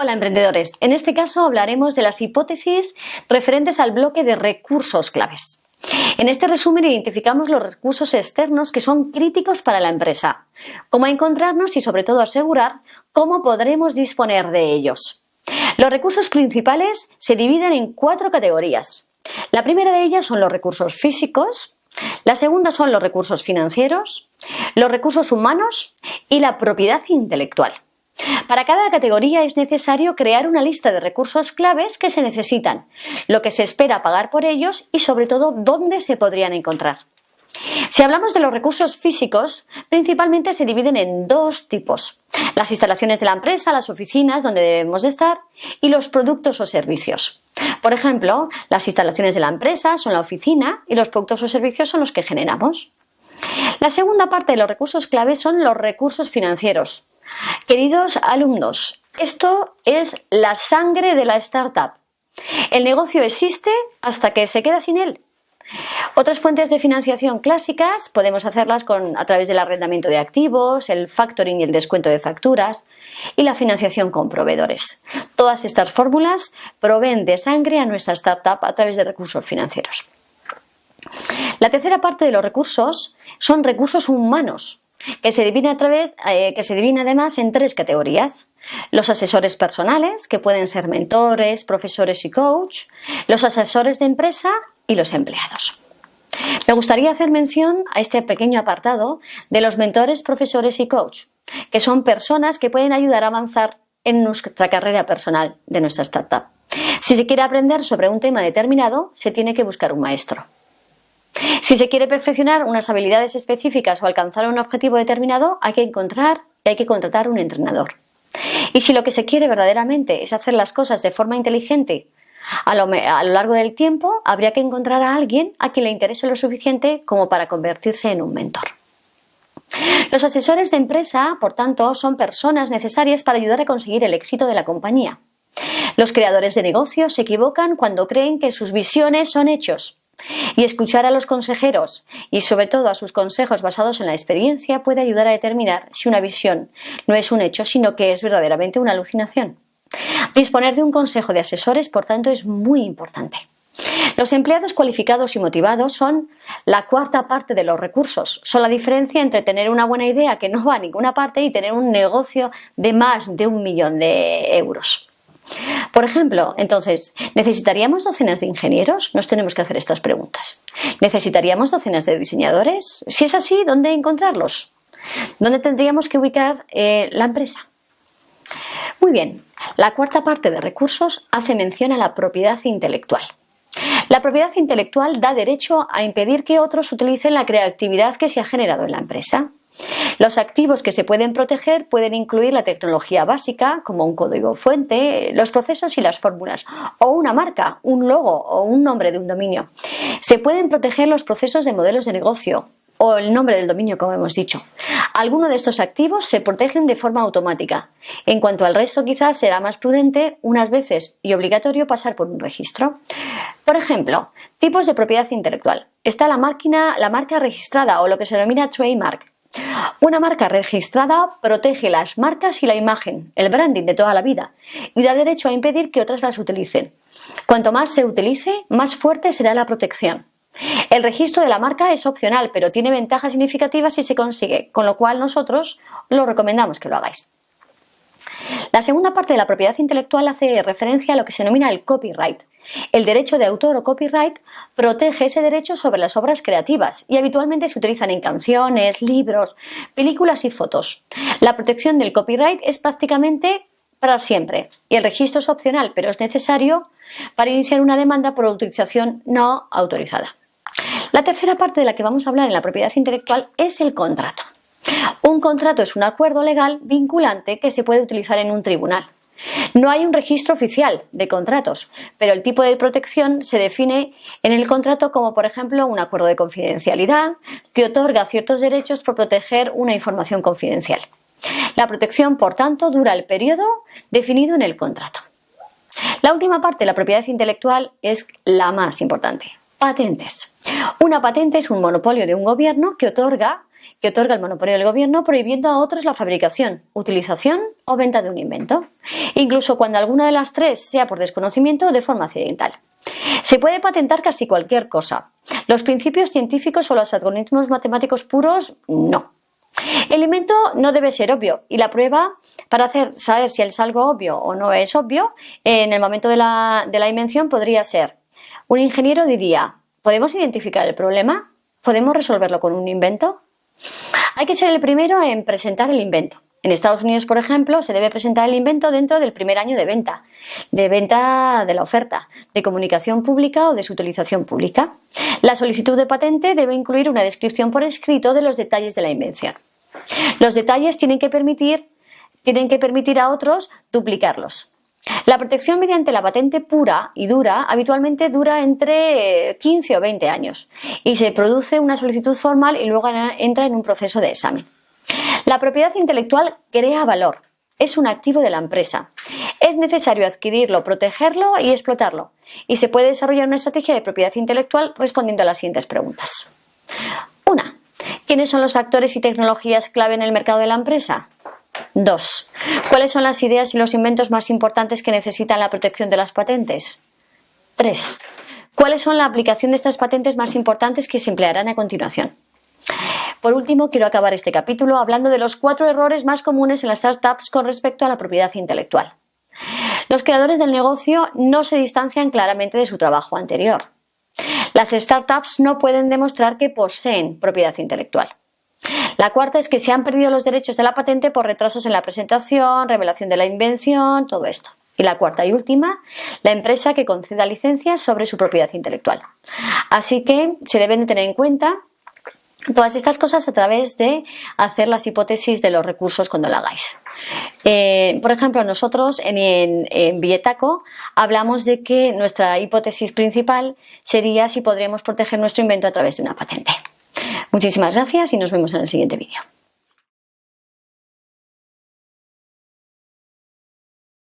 Hola emprendedores, en este caso hablaremos de las hipótesis referentes al bloque de recursos claves. En este resumen identificamos los recursos externos que son críticos para la empresa, cómo encontrarnos y sobre todo asegurar cómo podremos disponer de ellos. Los recursos principales se dividen en 4 categorías. La primera de ellas son los recursos físicos, la segunda son los recursos financieros, los recursos humanos y la propiedad intelectual. Para cada categoría es necesario crear una lista de recursos claves que se necesitan, lo que se espera pagar por ellos y sobre todo dónde se podrían encontrar. Si hablamos de los recursos físicos, principalmente se dividen en 2 tipos: las instalaciones de la empresa, las oficinas donde debemos estar y los productos o servicios. Por ejemplo, las instalaciones de la empresa son la oficina y los productos o servicios son los que generamos. La segunda parte de los recursos claves son los recursos financieros. Queridos alumnos, esto es la sangre de la startup. El negocio existe hasta que se queda sin él. Otras fuentes de financiación clásicas podemos hacerlas a través del arrendamiento de activos, el factoring y el descuento de facturas y la financiación con proveedores. Todas estas fórmulas proveen de sangre a nuestra startup a través de recursos financieros. La tercera parte de los recursos son recursos humanos, que se dividen además en 3 categorías: los asesores personales, que pueden ser mentores, profesores y coach, los asesores de empresa y los empleados. Me gustaría hacer mención a este pequeño apartado de los mentores, profesores y coach, que son personas que pueden ayudar a avanzar en nuestra carrera personal de nuestra startup. Si se quiere aprender sobre un tema determinado, se tiene que buscar un maestro. Si se quiere perfeccionar unas habilidades específicas o alcanzar un objetivo determinado, hay que contratar un entrenador. Y si lo que se quiere verdaderamente es hacer las cosas de forma inteligente a lo largo del tiempo, habría que encontrar a alguien a quien le interese lo suficiente como para convertirse en un mentor. Los asesores de empresa, por tanto, son personas necesarias para ayudar a conseguir el éxito de la compañía. Los creadores de negocios se equivocan cuando creen que sus visiones son hechos. Y escuchar a los consejeros y sobre todo a sus consejos basados en la experiencia puede ayudar a determinar si una visión no es un hecho, sino que es verdaderamente una alucinación. Disponer de un consejo de asesores, por tanto, es muy importante. Los empleados cualificados y motivados son la cuarta parte de los recursos. Son la diferencia entre tener una buena idea que no va a ninguna parte y tener un negocio de más de 1 millón de euros. Por ejemplo, entonces, ¿necesitaríamos docenas de ingenieros? Nos tenemos que hacer estas preguntas. ¿Necesitaríamos docenas de diseñadores? Si es así, ¿dónde encontrarlos? ¿Dónde tendríamos que ubicar la empresa? Muy bien, la cuarta parte de recursos hace mención a la propiedad intelectual. La propiedad intelectual da derecho a impedir que otros utilicen la creatividad que se ha generado en la empresa. Los activos que se pueden proteger pueden incluir la tecnología básica, como un código fuente, los procesos y las fórmulas, o una marca, un logo o un nombre de un dominio. Se pueden proteger los procesos de modelos de negocio o el nombre del dominio, como hemos dicho. Algunos de estos activos se protegen de forma automática. En cuanto al resto, quizás será más prudente, unas veces y obligatorio, pasar por un registro. Por ejemplo, tipos de propiedad intelectual. Está la marca registrada o lo que se denomina trademark. Una marca registrada protege las marcas y la imagen, el branding de toda la vida, y da derecho a impedir que otras las utilicen. Cuanto más se utilice, más fuerte será la protección. El registro de la marca es opcional, pero tiene ventajas significativas si se consigue, con lo cual nosotros lo recomendamos que lo hagáis. La segunda parte de la propiedad intelectual hace referencia a lo que se denomina el copyright. El derecho de autor o copyright protege ese derecho sobre las obras creativas y habitualmente se utilizan en canciones, libros, películas y fotos. La protección del copyright es prácticamente para siempre y el registro es opcional, pero es necesario para iniciar una demanda por utilización no autorizada. La tercera parte de la que vamos a hablar en la propiedad intelectual es el contrato. Un contrato es un acuerdo legal vinculante que se puede utilizar en un tribunal. No hay un registro oficial de contratos, pero el tipo de protección se define en el contrato como, por ejemplo, un acuerdo de confidencialidad que otorga ciertos derechos por proteger una información confidencial. La protección, por tanto, dura el periodo definido en el contrato. La última parte de la propiedad intelectual es la más importante: patentes. Una patente es un monopolio de un gobierno que otorga que otorga el monopolio del gobierno prohibiendo a otros la fabricación, utilización o venta de un invento, incluso cuando alguna de las tres sea por desconocimiento o de forma accidental. Se puede patentar casi cualquier cosa. Los principios científicos o los algoritmos matemáticos puros, no. El invento no debe ser obvio y la prueba para saber si es algo obvio o no es obvio en el momento de la invención podría ser: un ingeniero diría, ¿podemos identificar el problema? ¿Podemos resolverlo con un invento? Hay que ser el primero en presentar el invento. En Estados Unidos, por ejemplo, se debe presentar el invento dentro del primer año de venta de la oferta, de comunicación pública o de su utilización pública. La solicitud de patente debe incluir una descripción por escrito de los detalles de la invención. Los detalles tienen que permitir a otros duplicarlos. La protección mediante la patente pura y dura habitualmente dura entre 15 o 20 años y se produce una solicitud formal y luego entra en un proceso de examen. La propiedad intelectual crea valor, es un activo de la empresa. Es necesario adquirirlo, protegerlo y explotarlo. Y se puede desarrollar una estrategia de propiedad intelectual respondiendo a las siguientes preguntas. 1. ¿Quiénes son los actores y tecnologías clave en el mercado de la empresa? 2. ¿Cuáles son las ideas y los inventos más importantes que necesitan la protección de las patentes? 3. ¿Cuáles son la aplicación de estas patentes más importantes que se emplearán a continuación? Por último, quiero acabar este capítulo hablando de los 4 errores más comunes en las startups con respecto a la propiedad intelectual. Los creadores del negocio no se distancian claramente de su trabajo anterior. Las startups no pueden demostrar que poseen propiedad intelectual. La cuarta es que se han perdido los derechos de la patente por retrasos en la presentación, revelación de la invención, todo esto. Y la cuarta y última, la empresa que conceda licencias sobre su propiedad intelectual. Así que se deben de tener en cuenta todas estas cosas a través de hacer las hipótesis de los recursos cuando lo hagáis. Por ejemplo, nosotros en Billetaco hablamos de que nuestra hipótesis principal sería si podríamos proteger nuestro invento a través de una patente. Muchísimas gracias y nos vemos en el siguiente vídeo.